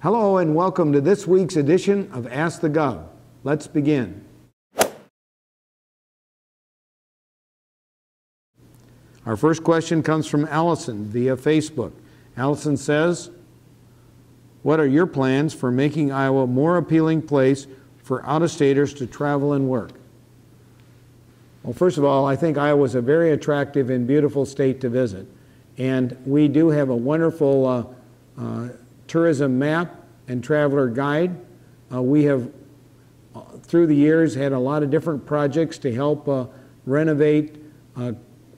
Hello and welcome to this week's edition of Ask the Gov. Let's begin. Our first question comes from Allison via Facebook. Allison says, what are your plans for making Iowa a more appealing place for out-of-staters to travel and work? Well, first of all, I think Iowa is a very attractive and beautiful state to visit. And we do have a wonderful tourism map and traveler guide. We have, through the years, had a lot of different projects to help renovate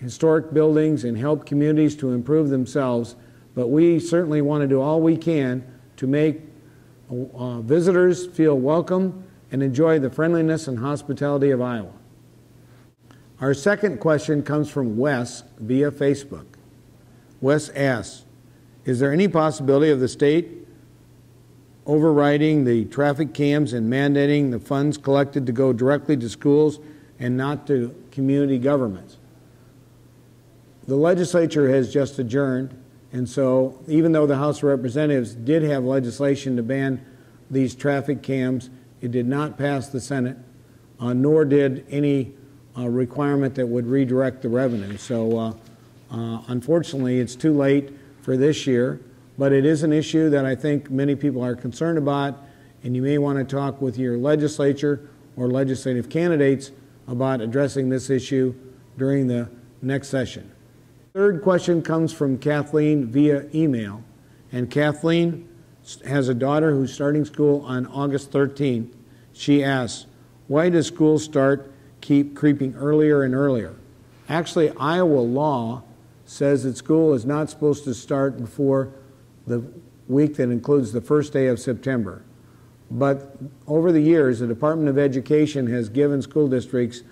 historic buildings and help communities to improve themselves. But we certainly want to do all we can to make visitors feel welcome and enjoy the friendliness and hospitality of Iowa. Our second question comes from Wes via Facebook. Wes asks, is there any possibility of the state overriding the traffic cams and mandating the funds collected to go directly to schools and not to community governments? The legislature has just adjourned, and so even though the House of Representatives did have legislation to ban these traffic cams, it did not pass the Senate, nor did any requirement that would redirect the revenue. So unfortunately, it's too late for this year, but it is an issue that I think many people are concerned about, and you may want to talk with your legislature or legislative candidates about addressing this issue during the next session. Third question comes from Kathleen via email, and Kathleen has a daughter who's starting school on August 13th. She asks, why does school keep creeping earlier and earlier? Actually, Iowa law says that school is not supposed to start before the week that includes the first day of September. But over the years, the Department of Education has given school districts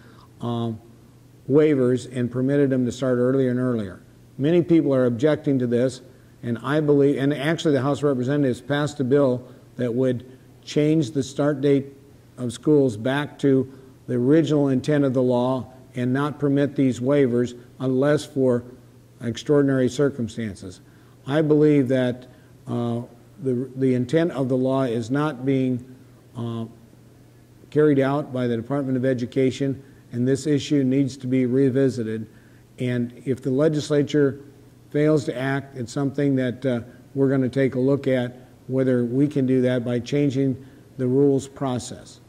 waivers and permitted them to start earlier and earlier. Many people are objecting to this, and I believe, and actually the House of Representatives passed a bill that would change the start date of schools back to the original intent of the law and not permit these waivers unless for extraordinary circumstances. I believe that the intent of the law is not being carried out by the Department of Education, and this issue needs to be revisited. And if the legislature fails to act, it's something that we're going to take a look at whether we can do that by changing the rules process.